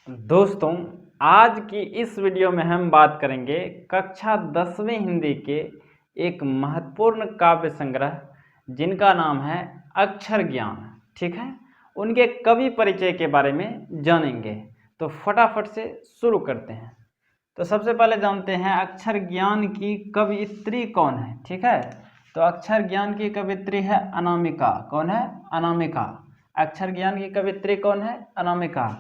दोस्तों, आज की इस वीडियो में हम बात करेंगे कक्षा 10वीं हिंदी के एक महत्वपूर्ण काव्य संग्रह जिनका नाम है अक्षर ज्ञान। ठीक है, उनके कवि परिचय के बारे में जानेंगे। तो फटाफट से शुरू करते हैं। तो सबसे पहले जानते हैं अक्षर ज्ञान की कवयित्री कौन है। ठीक है, तो अक्षर ज्ञान की कवयित्री है अनामिका। कौन है? अनामिका। अक्षर ज्ञान की कवयित्री कौन है? अनामिका।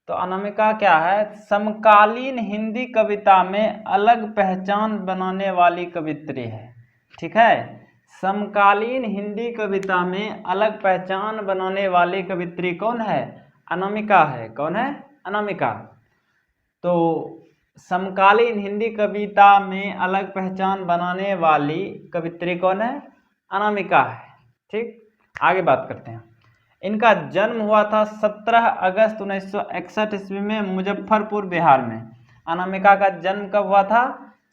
तो अनामिका क्या है? समकालीन हिंदी कविता में अलग पहचान बनाने वाली कवित्री है। ठीक है, समकालीन हिंदी कविता में अलग पहचान बनाने वाली कवित्री कौन है? अनामिका है। कौन है? अनामिका। तो समकालीन हिंदी कविता में अलग पहचान बनाने वाली कवित्री कौन है? अनामिका है। ठीक, आगे बात करते हैं। इनका जन्म हुआ था 17 अगस्त 1961 ईस्वी में मुजफ्फरपुर, बिहार में। अनामिका का जन्म कब हुआ था?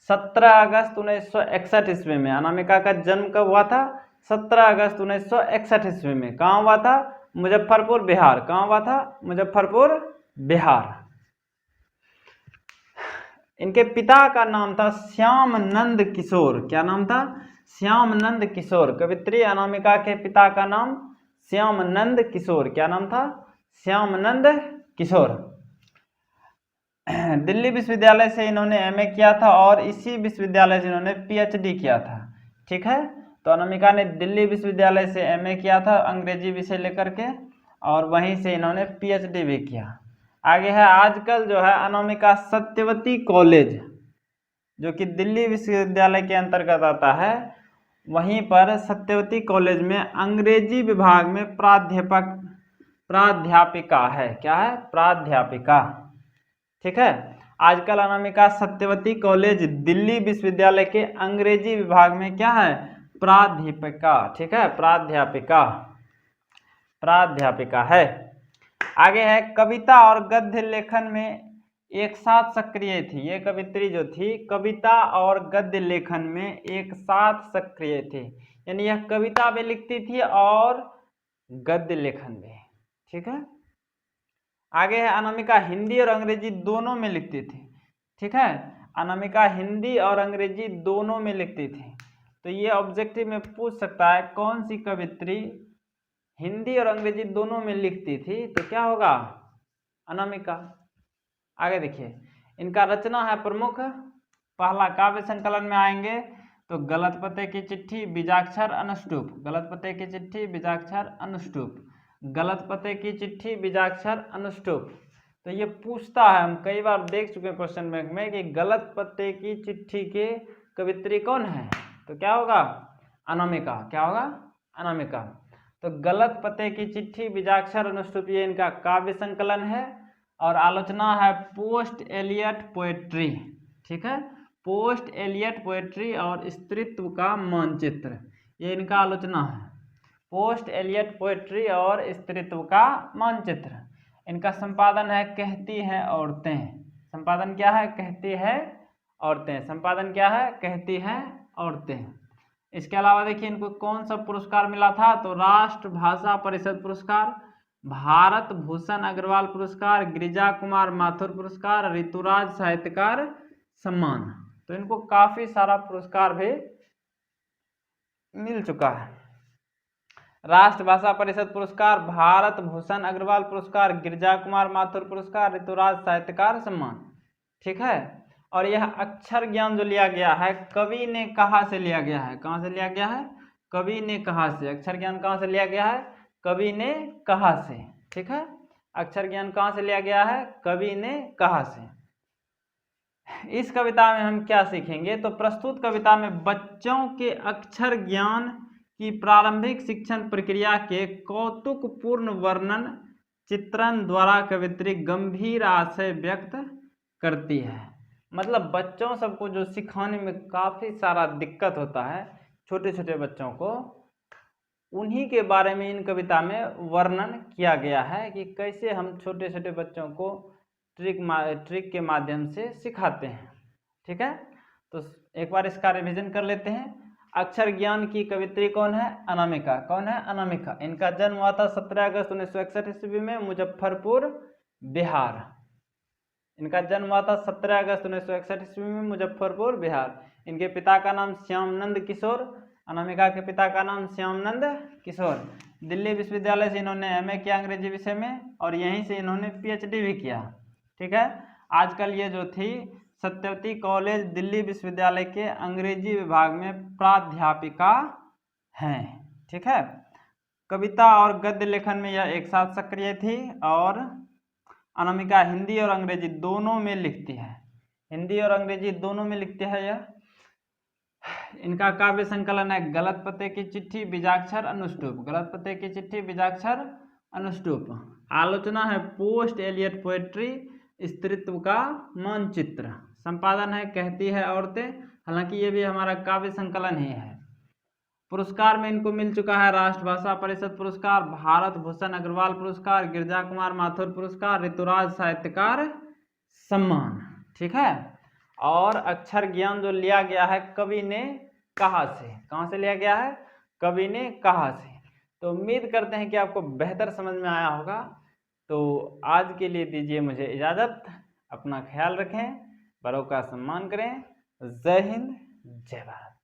17 अगस्त 1961 ईस्वी में। अनामिका का जन्म कब हुआ था? 17 अगस्त 1961 ईस्वी में। कहाँ हुआ था? मुजफ्फरपुर, बिहार। कहाँ हुआ था? मुजफ्फरपुर, बिहार। इनके पिता का नाम था श्याम नंद किशोर। क्या नाम था? श्याम नंद किशोर। कवित्री अनामिका के पिता का नाम श्याम नंद किशोर। क्या नाम था? श्याम नंद किशोर। दिल्ली विश्वविद्यालय से इन्होंने एमए किया था और इसी विश्वविद्यालय से इन्होंने पीएचडी किया था। ठीक है, तो अनामिका ने दिल्ली विश्वविद्यालय से एमए किया था अंग्रेजी विषय लेकर के, और वहीं से इन्होंने पीएचडी भी किया। आगे है, आजकल जो है अनामिका सत्यवती कॉलेज, जो कि दिल्ली विश्वविद्यालय के अंतर्गत आता है, वहीं पर सत्यवती कॉलेज में अंग्रेजी विभाग में प्राध्यापिका है। क्या है? प्राध्यापिका। ठीक है, आजकल अनामिका सत्यवती कॉलेज दिल्ली विश्वविद्यालय के अंग्रेजी विभाग में क्या है? प्राध्यापिका। ठीक है, प्राध्यापिका, प्राध्यापिका है। आगे है, कविता और गद्य लेखन में एक साथ सक्रिय थी। ये कवित्री जो थी कविता और गद्य लेखन में एक साथ सक्रिय थी, यानी यह कविता भी लिखती थी और गद्य लेखन भी। ठीक है, आगे है, अनामिका हिंदी और अंग्रेजी दोनों में लिखती थी। ठीक है, अनामिका हिंदी और अंग्रेजी दोनों में लिखती थी। तो ये ऑब्जेक्टिव में पूछ सकता है कौन सी कवित्री हिंदी और अंग्रेजी दोनों में लिखती थी, तो क्या होगा? अनामिका। आगे देखिए, इनका रचना है प्रमुख। पहला, काव्य संकलन में आएंगे तो गलत पते की चिट्ठी, बीजाक्षर, अनुष्टुप। गलत पते की चिट्ठी, बीजाक्षर, अनुष्टुप। गलत पते की चिट्ठी, बीजाक्षर, अनुष्टुप। तो ये पूछता है, हम कई बार देख चुके हैं क्वेश्चन बैंक में कि गलत पते की चिट्ठी के कवित्री कौन है, तो क्या होगा? अनामिका। क्या होगा? अनामिका। तो गलत पते की चिट्ठी, बीजाक्षर, अनुष्टुप, ये इनका काव्य संकलन है और आलोचना है पोस्ट एलियट पोएट्री। ठीक है, पोस्ट एलियट पोएट्री और स्त्रीत्व का मानचित्र, ये इनका आलोचना है। पोस्ट एलियट पोएट्री और स्त्रीत्व का मानचित्र। इनका संपादन है कहती हैं औरतें। संपादन क्या है? कहती है औरतें। संपादन क्या है? कहती हैं औरतें। इसके अलावा देखिए, इनको कौन सा पुरस्कार मिला था? तो राष्ट्र भाषा परिषद पुरस्कार, भारत भूषण अग्रवाल पुरस्कार, गिरिजा कुमार माथुर पुरस्कार, ऋतुराज साहित्यकार सम्मान। तो इनको काफी सारा पुरस्कार भी मिल चुका है। राष्ट्र भाषा परिषद पुरस्कार, भारत भूषण अग्रवाल पुरस्कार, गिरिजा कुमार माथुर पुरस्कार, ऋतुराज साहित्यकार सम्मान। ठीक है, और यह अक्षर ज्ञान जो लिया गया है, कवि ने कहा से लिया गया है। कहाँ से लिया गया है? कवि ने कहा से। अक्षर ज्ञान कहाँ से लिया गया है? कवि ने कहा से। ठीक है, अक्षर ज्ञान कहाँ से लिया गया है? कवि ने कहा से। इस कविता में हम क्या सीखेंगे? तो प्रस्तुत कविता में बच्चों के अक्षर ज्ञान की प्रारंभिक शिक्षण प्रक्रिया के कौतुकपूर्ण वर्णन चित्रण द्वारा कवित्री गंभीर आशय व्यक्त करती है। मतलब बच्चों सबको जो सिखाने में काफी सारा दिक्कत होता है, छोटे छोटे बच्चों को, उन्हीं के बारे में इन कविता में वर्णन किया गया है कि कैसे हम छोटे छोटे बच्चों को ट्रिक के माध्यम से सिखाते हैं। ठीक है, तो एक बार इसका रिवीजन कर लेते हैं। अक्षर ज्ञान की कवित्री कौन है? अनामिका। कौन है? अनामिका। इनका जन्म हुआ था 17 अगस्त 1961 ईस्वी में मुजफ्फरपुर, बिहार। इनका जन्म हुआ था 17 अगस्त 1961 ईस्वी में मुजफ्फरपुर बिहार। इनके पिता का नाम श्यामनंद किशोर, अनामिका के पिता का नाम श्यामनंद किशोर। दिल्ली विश्वविद्यालय से इन्होंने एमए किया अंग्रेजी विषय में और यहीं से इन्होंने पीएचडी भी किया। ठीक है, आजकल ये जो थी सत्यवती कॉलेज दिल्ली विश्वविद्यालय के अंग्रेजी विभाग में प्राध्यापिका हैं। ठीक है, कविता और गद्य लेखन में यह एक साथ सक्रिय थी और अनामिका हिंदी और अंग्रेजी दोनों में लिखती है, हिंदी और अंग्रेजी दोनों में लिखती है यह। इनका काव्य संकलन है गलत पते की चिट्ठी, बीजाक्षर, अनुष्टुप। गलत पते की चिट्ठी, बीजाक्षर, अनुष्टुप। आलोचना है पोस्ट एलियट पोएट्री, स्त्रीत्व का मानचित्र। संपादन है कहती है औरतें, हालांकि ये भी हमारा काव्य संकलन ही है। पुरस्कार में इनको मिल चुका है राष्ट्रभाषा परिषद पुरस्कार, भारत भूषण अग्रवाल पुरस्कार, गिरजा कुमार माथुर पुरस्कार, ऋतुराज साहित्यकार सम्मान। ठीक है, और अक्षर ज्ञान जो लिया गया है कवि ने कहा से, कहाँ से लिया गया है? कवि ने कहा से। तो उम्मीद करते हैं कि आपको बेहतर समझ में आया होगा। तो आज के लिए दीजिए मुझे इजाज़त, अपना ख्याल रखें, बड़ों का सम्मान करें। जय हिंद, जय भारत।